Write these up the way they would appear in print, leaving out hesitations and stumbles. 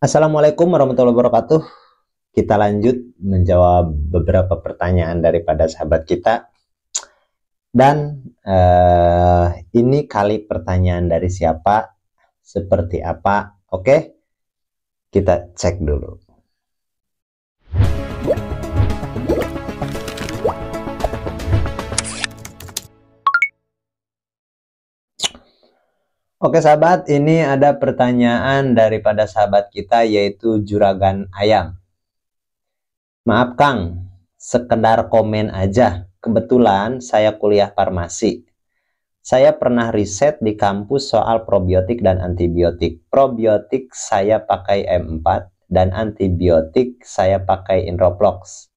Assalamualaikum warahmatullahi wabarakatuh. Kita lanjut menjawab beberapa pertanyaan daripada sahabat kita. Dan ini kali pertanyaan dari siapa, seperti apa. Oke, kita cek dulu. Oke sahabat, ini ada pertanyaan daripada sahabat kita, yaitu Juragan Ayam. Maaf Kang, sekedar komen aja. Kebetulan saya kuliah farmasi. Saya pernah riset di kampus soal probiotik dan antibiotik. Probiotik saya pakai M4 dan antibiotik saya pakai Inroplox.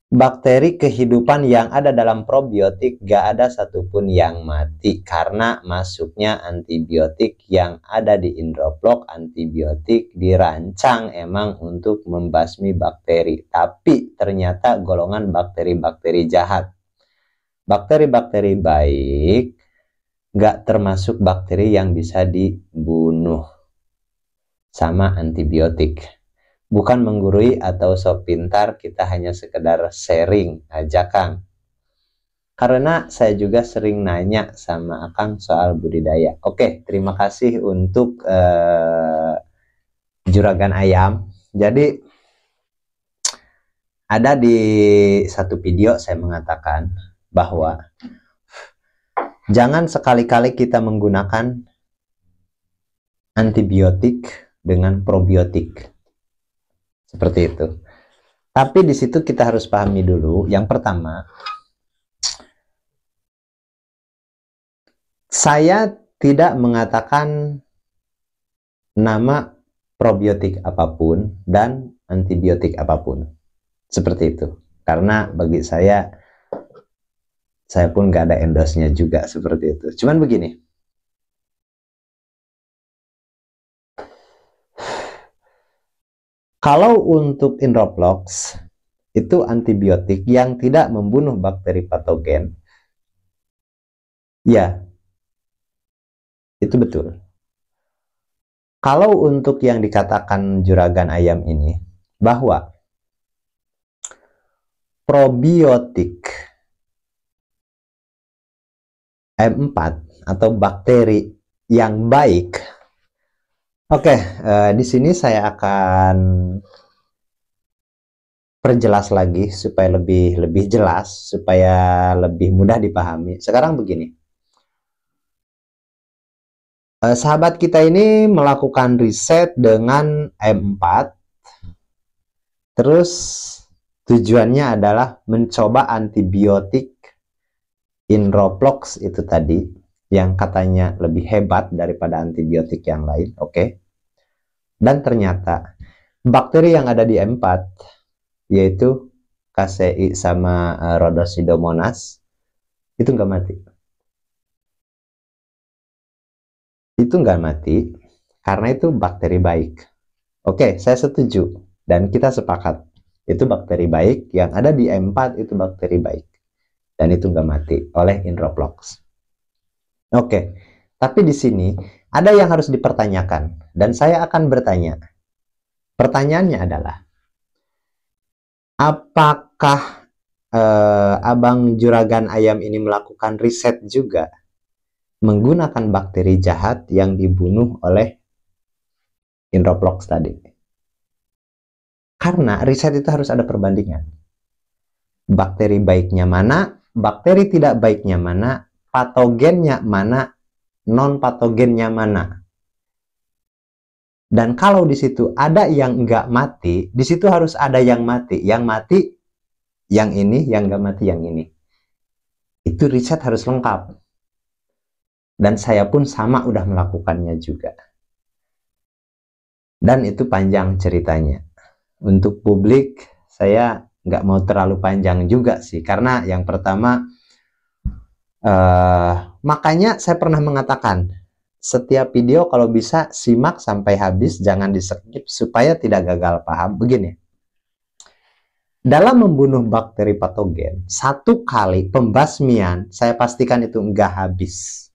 Bakteri kehidupan yang ada dalam probiotik gak ada satupun yang mati karena masuknya antibiotik. Yang ada di Inroplox, antibiotik dirancang emang untuk membasmi bakteri, tapi ternyata golongan bakteri-bakteri jahat. Bakteri-bakteri baik gak termasuk bakteri yang bisa dibunuh sama antibiotik. Bukan menggurui atau sok pintar, kita hanya sekedar sharing aja Kang. Karena saya juga sering nanya sama Akang soal budidaya. Oke, terima kasih untuk Juragan Ayam. Jadi ada di satu video saya mengatakan bahwa jangan sekali-kali kita menggunakan antibiotik dengan probiotik. Seperti itu. Tapi di situ kita harus pahami dulu. Yang pertama, saya tidak mengatakan nama probiotik apapun dan antibiotik apapun. Seperti itu. Karena bagi saya pun nggak ada endorse-nya juga seperti itu. Cuman begini. Kalau untuk Inroplox, itu antibiotik yang tidak membunuh bakteri patogen. Ya, itu betul. Kalau untuk yang dikatakan Juragan Ayam ini, bahwa probiotik M4 atau bakteri yang baik. Oke, di sini saya akan perjelas lagi supaya lebih jelas, supaya lebih mudah dipahami. Sekarang begini, sahabat kita ini melakukan riset dengan M4, terus tujuannya adalah mencoba antibiotik Inroplox itu tadi, yang katanya lebih hebat daripada antibiotik yang lain, oke. Dan ternyata bakteri yang ada di M4, yaitu KCI sama Rhodosidomonas, itu nggak mati. Itu nggak mati karena itu bakteri baik. Oke, saya setuju dan kita sepakat. Itu bakteri baik, yang ada di M4 itu bakteri baik. Dan itu nggak mati oleh Inroplox. Oke, tapi di sini ada yang harus dipertanyakan, dan saya akan bertanya. Pertanyaannya adalah, apakah Abang Juragan Ayam ini melakukan riset juga menggunakan bakteri jahat yang dibunuh oleh Inroplox tadi? Karena riset itu harus ada perbandingan. Bakteri baiknya mana, bakteri tidak baiknya mana, patogennya mana, non-patogennya mana. Dan kalau di situ ada yang nggak mati, di situ harus ada yang mati. Yang mati yang ini, yang nggak mati yang ini. Itu riset harus lengkap. Dan saya pun sama udah melakukannya juga. Dan itu panjang ceritanya. Untuk publik, saya nggak mau terlalu panjang juga sih. Karena yang pertama, makanya saya pernah mengatakan, setiap video kalau bisa simak sampai habis, jangan di-skip supaya tidak gagal paham. Begini, dalam membunuh bakteri patogen, satu kali pembasmian, saya pastikan itu enggak habis.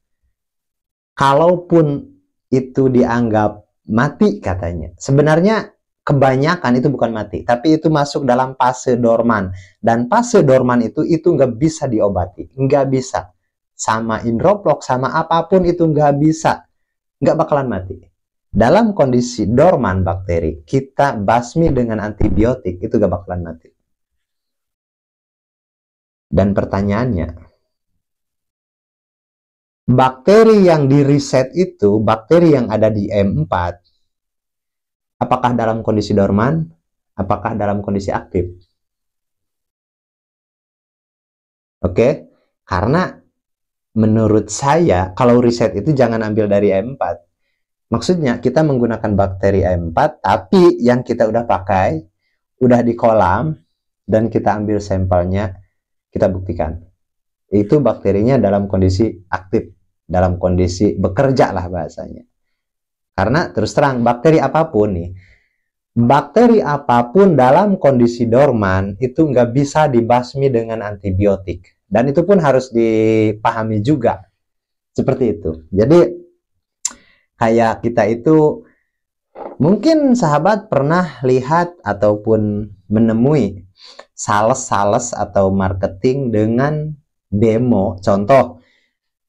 Kalaupun itu dianggap mati katanya. Sebenarnya kebanyakan itu bukan mati, tapi itu masuk dalam fase dorman. Dan fase dorman itu nggak bisa diobati, nggak bisa. Sama indroplok, sama apapun itu nggak bisa, nggak bakalan mati. Dalam kondisi dorman bakteri, kita basmi dengan antibiotik, itu nggak bakalan mati. Dan pertanyaannya, bakteri yang di reset itu, bakteri yang ada di M4, apakah dalam kondisi dorman? Apakah dalam kondisi aktif? Oke, karena menurut saya, kalau reset itu jangan ambil dari M4. Maksudnya, kita menggunakan bakteri M4, tapi yang kita udah pakai, udah di kolam, dan kita ambil sampelnya, kita buktikan. Itu bakterinya dalam kondisi aktif, dalam kondisi bekerja lah bahasanya. Karena terus terang, bakteri apapun nih, bakteri apapun dalam kondisi dorman itu nggak bisa dibasmi dengan antibiotik. Dan itu pun harus dipahami juga. Seperti itu. Jadi, kayak kita itu, mungkin sahabat pernah lihat ataupun menemui sales-sales atau marketing dengan demo. Contoh,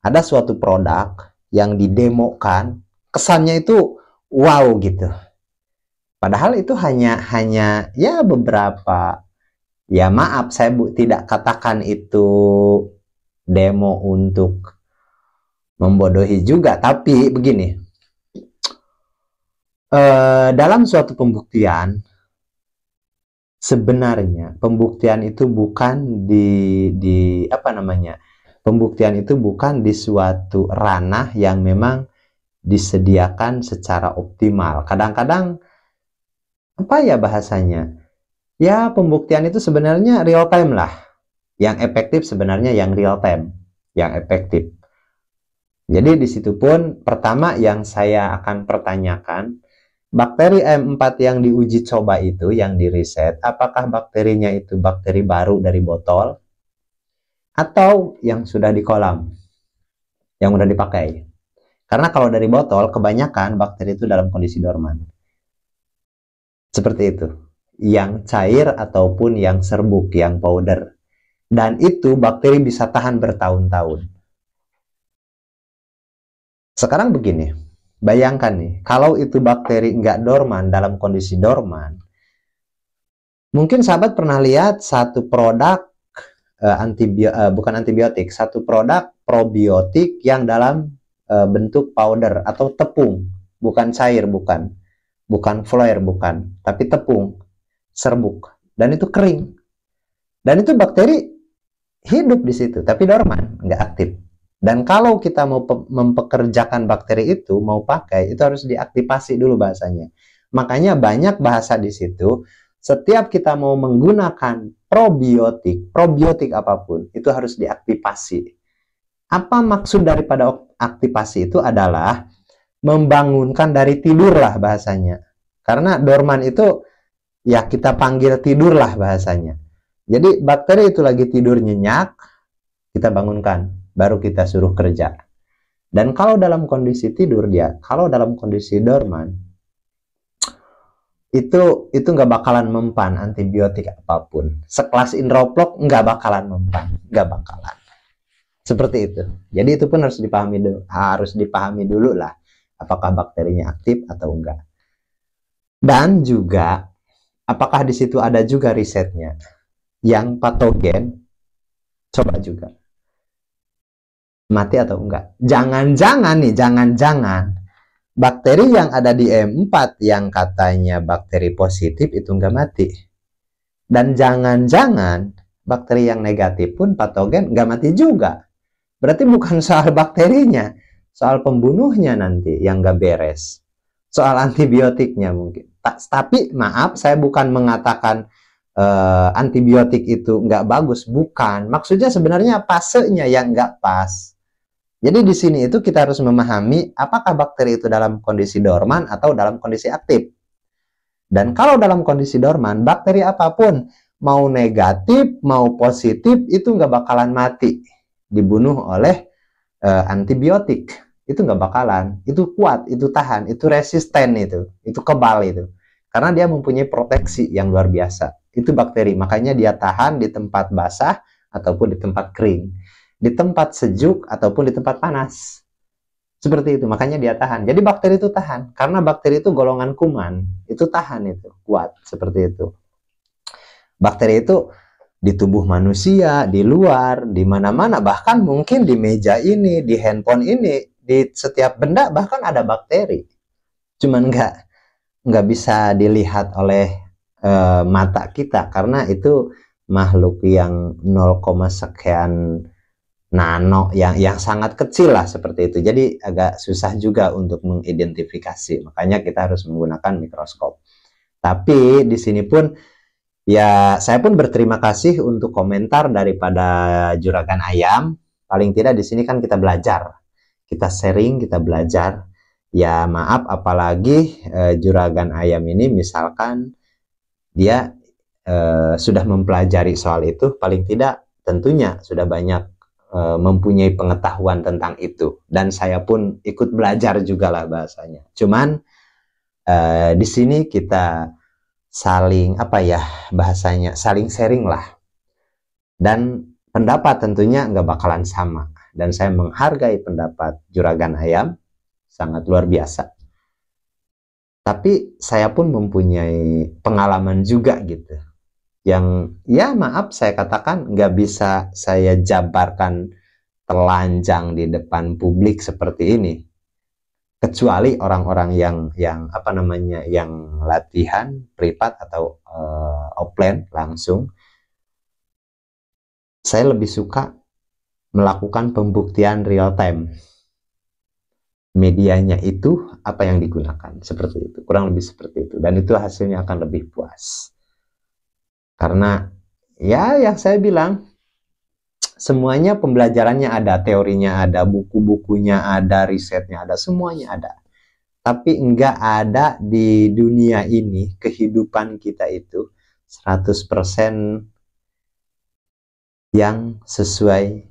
ada suatu produk yang didemokan, kesannya itu wow gitu. Padahal itu hanya ya beberapa, ya maaf saya tidak katakan itu demo untuk membodohi juga, tapi begini, dalam suatu pembuktian, sebenarnya pembuktian itu bukan di apa namanya, pembuktian itu bukan di suatu ranah yang memang disediakan secara optimal. Kadang-kadang apa ya bahasanya, ya pembuktian itu sebenarnya real time lah. Yang efektif sebenarnya yang real time, yang efektif. Jadi di situ pun pertama yang saya akan pertanyakan, bakteri M4 yang diuji coba itu, yang di riset, apakah bakterinya itu bakteri baru dari botol atau yang sudah di kolam, yang sudah dipakai. Karena kalau dari botol, kebanyakan bakteri itu dalam kondisi dorman. Seperti itu. Yang cair ataupun yang serbuk, yang powder. Dan itu bakteri bisa tahan bertahun-tahun. Sekarang begini, bayangkan nih, kalau itu bakteri nggak dorman, dalam kondisi dorman, mungkin sahabat pernah lihat satu produk bukan antibiotik, satu produk probiotik yang dalam bentuk powder atau tepung, bukan cair, bukan flour, bukan, tapi tepung, serbuk, dan itu kering, dan itu bakteri hidup di situ, tapi dorman, nggak aktif. Dan kalau kita mau mempekerjakan bakteri itu, mau pakai, itu harus diaktifasi dulu bahasanya. Makanya banyak bahasa di situ. Setiap kita mau menggunakan probiotik apapun, itu harus diaktifasi. Apa maksud daripada aktivasi itu adalah membangunkan dari tidur lah bahasanya. Karena dorman itu ya kita panggil tidur lah bahasanya. Jadi bakteri itu lagi tidur nyenyak, kita bangunkan, baru kita suruh kerja. Dan kalau dalam kondisi tidur dia, kalau dalam kondisi dorman, itu nggak bakalan mempan antibiotik apapun. Sekelas Indroplok nggak bakalan mempan, nggak bakalan. Seperti itu. Jadi itu pun harus dipahami dulu lah, apakah bakterinya aktif atau enggak. Dan juga, apakah di situ ada juga risetnya yang patogen? Coba juga. Mati atau enggak? Jangan-jangan nih, jangan-jangan bakteri yang ada di M4 yang katanya bakteri positif itu enggak mati. Dan jangan-jangan bakteri yang negatif pun patogen enggak mati juga. Berarti bukan soal bakterinya, soal pembunuhnya nanti yang enggak beres. Soal antibiotiknya mungkin. Tapi maaf, saya bukan mengatakan antibiotik itu enggak bagus, bukan. Maksudnya sebenarnya fasenya yang enggak pas. Jadi di sini itu kita harus memahami apakah bakteri itu dalam kondisi dorman atau dalam kondisi aktif. Dan kalau dalam kondisi dorman, bakteri apapun, mau negatif, mau positif, itu nggak bakalan mati. Dibunuh oleh antibiotik. itu nggak bakalan. Itu kuat, itu tahan, itu resisten, itu kebal itu. Karena dia mempunyai proteksi yang luar biasa. Itu bakteri, makanya dia tahan di tempat basah ataupun di tempat kering, di tempat sejuk ataupun di tempat panas. Seperti itu, makanya dia tahan. Jadi bakteri itu tahan, karena bakteri itu golongan kuman, itu tahan, itu kuat, seperti itu. Bakteri itu di tubuh manusia, di luar, di mana-mana, bahkan mungkin di meja ini, di handphone ini, di setiap benda bahkan ada bakteri. Cuman nggak bisa dilihat oleh mata kita karena itu makhluk yang 0, sekian nano yang sangat kecil lah seperti itu. Jadi agak susah juga untuk mengidentifikasi. Makanya kita harus menggunakan mikroskop. Tapi di sini pun ya saya pun berterima kasih untuk komentar daripada Juragan Ayam. Paling tidak di sini kan kita belajar. Kita sharing, kita belajar. Ya maaf apalagi Juragan Ayam ini misalkan dia sudah mempelajari soal itu, paling tidak tentunya sudah banyak mempunyai pengetahuan tentang itu, dan saya pun ikut belajar juga lah bahasanya. Cuman di sini kita saling bahasanya saling sharing lah, dan pendapat tentunya nggak bakalan sama, dan saya menghargai pendapat Juragan Ayam sangat luar biasa. Tapi saya pun mempunyai pengalaman juga gitu, yang ya maaf saya katakan nggak bisa saya jabarkan telanjang di depan publik seperti ini, kecuali orang-orang yang yang latihan privat atau offline langsung. Saya lebih suka melakukan pembuktian real time. Medianya itu apa yang digunakan, seperti itu, kurang lebih seperti itu, dan itu hasilnya akan lebih puas. Karena ya yang saya bilang, semuanya pembelajarannya ada, teorinya ada, buku-bukunya ada, risetnya ada, semuanya ada. Tapi enggak ada di dunia ini, kehidupan kita itu 100% yang sesuai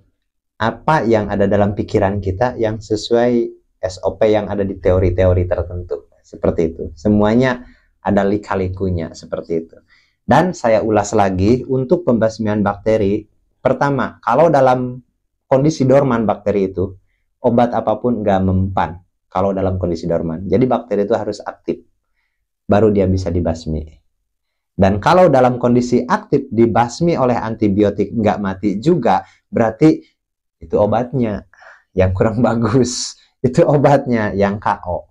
apa yang ada dalam pikiran kita, yang sesuai SOP yang ada di teori-teori tertentu. Seperti itu. Semuanya ada lika-likunya, seperti itu. Dan saya ulas lagi, untuk pembasmian bakteri, pertama, kalau dalam kondisi dorman bakteri itu, obat apapun nggak mempan kalau dalam kondisi dorman. Jadi bakteri itu harus aktif, baru dia bisa dibasmi. Dan kalau dalam kondisi aktif dibasmi oleh antibiotik nggak mati juga, berarti itu obatnya yang kurang bagus. Itu obatnya yang KO.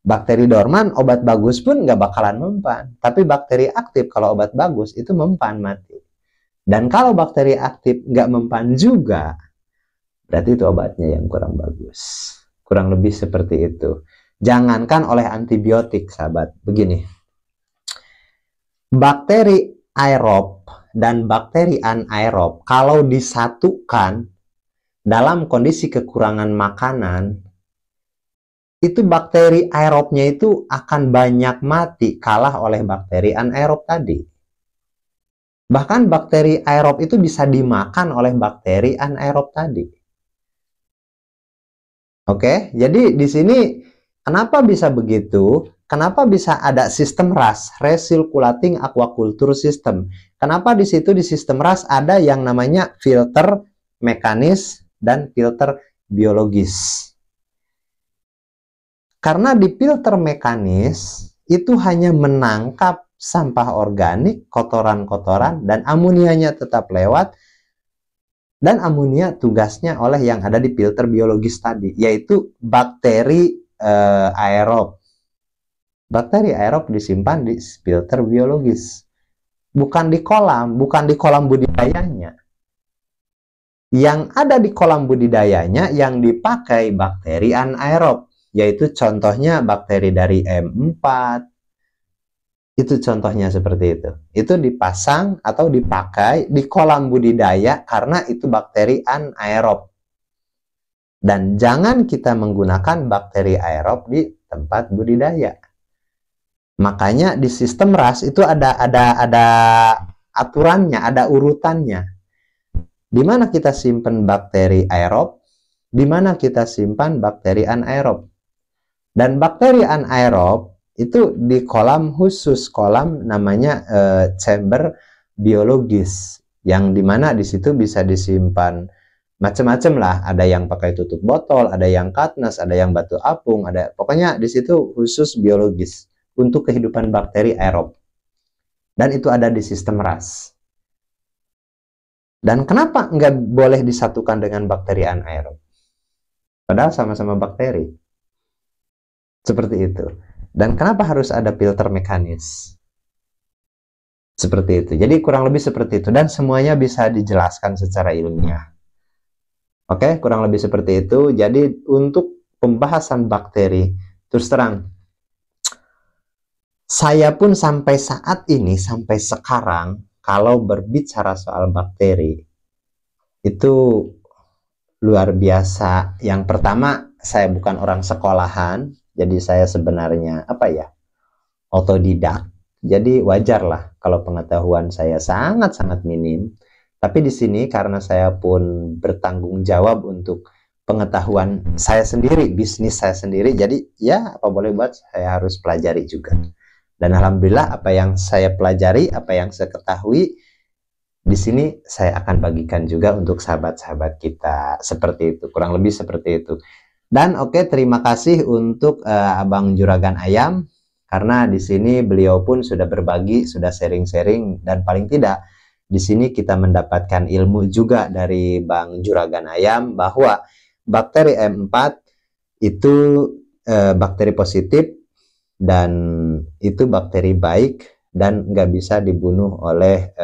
Bakteri dorman, obat bagus pun nggak bakalan mempan. Tapi bakteri aktif, kalau obat bagus, itu mempan mati. Dan kalau bakteri aktif nggak mempan juga, berarti itu obatnya yang kurang bagus. Kurang lebih seperti itu. Jangankan oleh antibiotik, sahabat. Begini. Bakteri aerob dan bakteri anaerob, kalau disatukan dalam kondisi kekurangan makanan, itu bakteri aerobnya itu akan banyak mati, kalah oleh bakteri anaerob tadi. Bahkan bakteri aerob itu bisa dimakan oleh bakteri anaerob tadi. Oke, jadi di sini kenapa bisa begitu? Kenapa bisa ada sistem RAS, Recirculating Aquaculture System? Kenapa di situ di sistem RAS ada yang namanya filter mekanis dan filter biologis? Karena di filter mekanis itu hanya menangkap sampah organik, kotoran-kotoran, dan amonianya tetap lewat. Dan amonia tugasnya oleh yang ada di filter biologis tadi, yaitu bakteri aerob. Bakteri aerob disimpan di filter biologis, bukan di kolam budidayanya. Yang ada di kolam budidayanya yang dipakai bakteri anaerob, yaitu contohnya bakteri dari M4. Itu contohnya seperti itu. Itu dipasang atau dipakai di kolam budidaya karena itu bakteri anaerob. Dan jangan kita menggunakan bakteri aerob di tempat budidaya. Makanya di sistem RAS itu ada aturannya, ada urutannya. Di mana kita simpan bakteri aerob, di mana kita simpan bakteri anaerob. Dan bakteri anaerob itu di kolam khusus, kolam namanya chamber biologis, yang dimana di situ bisa disimpan macam-macam lah. Ada yang pakai tutup botol, ada yang katnas, ada yang batu apung, ada pokoknya di situ khusus biologis untuk kehidupan bakteri aerob. Dan itu ada di sistem RAS. Dan kenapa nggak boleh disatukan dengan bakteri anaerob? Padahal sama-sama bakteri. Seperti itu. Dan kenapa harus ada filter mekanis? Seperti itu. Jadi kurang lebih seperti itu. Dan semuanya bisa dijelaskan secara ilmiah. Oke, kurang lebih seperti itu. Jadi untuk pembahasan bakteri, terus terang, saya pun sampai saat ini, sampai sekarang, kalau berbicara soal bakteri, itu luar biasa. Yang pertama, saya bukan orang sekolahan. Jadi saya sebenarnya otodidak. Jadi wajarlah kalau pengetahuan saya sangat-sangat minim. Tapi di sini karena saya pun bertanggung jawab untuk pengetahuan saya sendiri, bisnis saya sendiri. Jadi ya apa boleh buat, saya harus pelajari juga. Dan alhamdulillah apa yang saya pelajari, apa yang saya ketahui, di sini saya akan bagikan juga untuk sahabat-sahabat kita. Seperti itu, kurang lebih seperti itu. Dan oke, terima kasih untuk Abang Juragan Ayam, karena di sini beliau pun sudah berbagi, sudah sharing-sharing, dan paling tidak di sini kita mendapatkan ilmu juga dari Bang Juragan Ayam bahwa bakteri M4 itu bakteri positif dan itu bakteri baik dan nggak bisa dibunuh oleh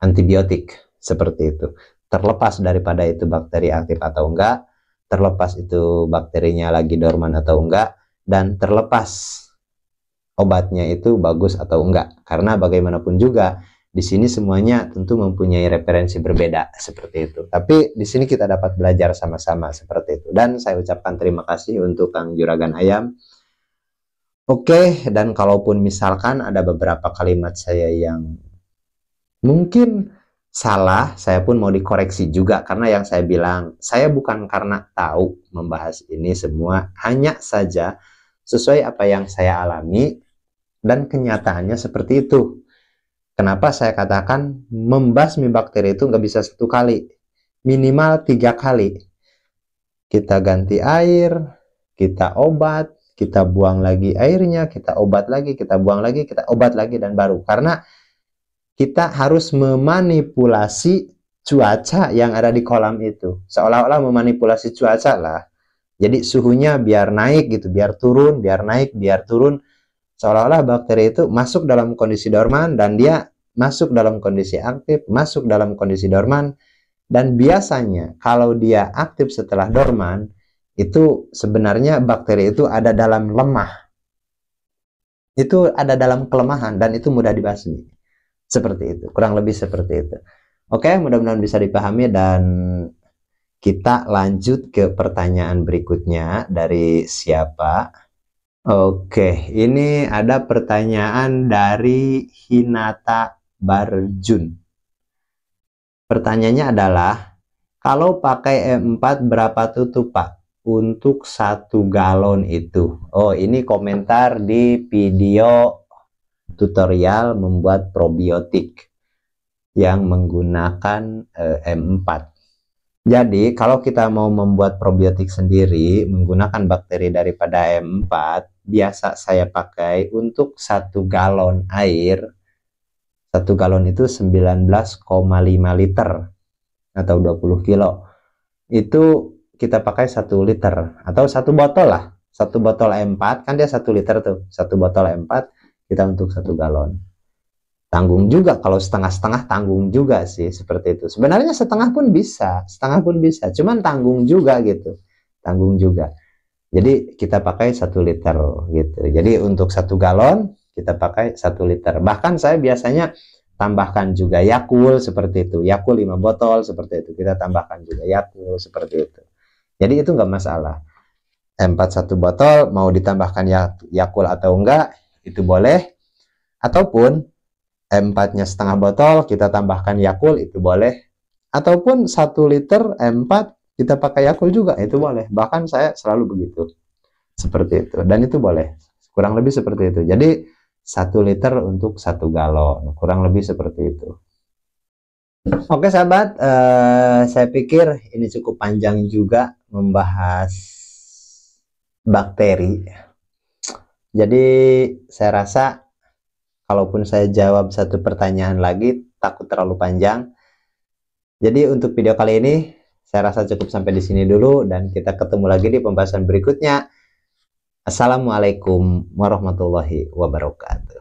antibiotik seperti itu. Terlepas daripada itu bakteri aktif atau enggak, terlepas itu bakterinya lagi dorman atau enggak, dan terlepas obatnya itu bagus atau enggak. Karena bagaimanapun juga di sini semuanya tentu mempunyai referensi berbeda seperti itu. Tapi di sini kita dapat belajar sama-sama seperti itu. Dan saya ucapkan terima kasih untuk Kang Juragan Ayam. Oke, dan kalaupun misalkan ada beberapa kalimat saya yang mungkin salah, saya pun mau dikoreksi juga, karena yang saya bilang, saya bukan karena tahu membahas ini semua, hanya saja sesuai apa yang saya alami dan kenyataannya seperti itu. Kenapa saya katakan membasmi bakteri itu nggak bisa 1 kali, minimal 3 kali. Kita ganti air, kita obat, kita buang lagi airnya, kita obat lagi, kita buang lagi, kita obat lagi, dan baru. Karena kita harus memanipulasi cuaca yang ada di kolam itu. Seolah-olah memanipulasi cuaca lah. Jadi suhunya biar naik gitu, biar turun, biar naik, biar turun. Seolah-olah bakteri itu masuk dalam kondisi dorman dan dia masuk dalam kondisi aktif, masuk dalam kondisi dorman. Dan biasanya kalau dia aktif setelah dorman, itu sebenarnya bakteri itu ada dalam lemah. Itu ada dalam kelemahan dan itu mudah dibasmi. Seperti itu, kurang lebih seperti itu. Oke, mudah-mudahan bisa dipahami dan kita lanjut ke pertanyaan berikutnya dari siapa? Oke, ini ada pertanyaan dari Hinata Barjun. Pertanyaannya adalah, kalau pakai M4 berapa tutup Pak untuk 1 galon itu? Oh, ini komentar di video tutorial membuat probiotik yang menggunakan M4. Jadi kalau kita mau membuat probiotik sendiri menggunakan bakteri daripada M4, biasa saya pakai untuk 1 galon air. 1 galon itu 19,5 liter atau 20 kilo. Itu kita pakai 1 liter atau 1 botol lah. 1 botol M4 kan dia 1 liter tuh. 1 botol M4 kita untuk 1 galon. Tanggung juga, kalau setengah-setengah tanggung juga sih, seperti itu. Sebenarnya setengah pun bisa, cuman tanggung juga gitu. Tanggung juga. Jadi kita pakai 1 liter gitu. Jadi untuk 1 galon kita pakai 1 liter. Bahkan saya biasanya tambahkan juga Yakult seperti itu. Yakult 5 botol seperti itu. Kita tambahkan juga Yakult seperti itu. Jadi itu nggak masalah. M4 1 botol mau ditambahkan Yakult atau enggak, itu boleh. Ataupun M4-nya setengah botol kita tambahkan Yakult, itu boleh. Ataupun 1 liter M4 kita pakai Yakult juga, itu boleh. Bahkan saya selalu begitu, seperti itu, dan itu boleh, kurang lebih seperti itu. Jadi 1 liter untuk 1 galon, kurang lebih seperti itu. Oke sahabat, saya pikir ini cukup panjang juga membahas bakteri. Jadi saya rasa kalaupun saya jawab satu pertanyaan lagi takut terlalu panjang. Jadi untuk video kali ini saya rasa cukup sampai di sini dulu, dan kita ketemu lagi di pembahasan berikutnya. Assalamualaikum warahmatullahi wabarakatuh.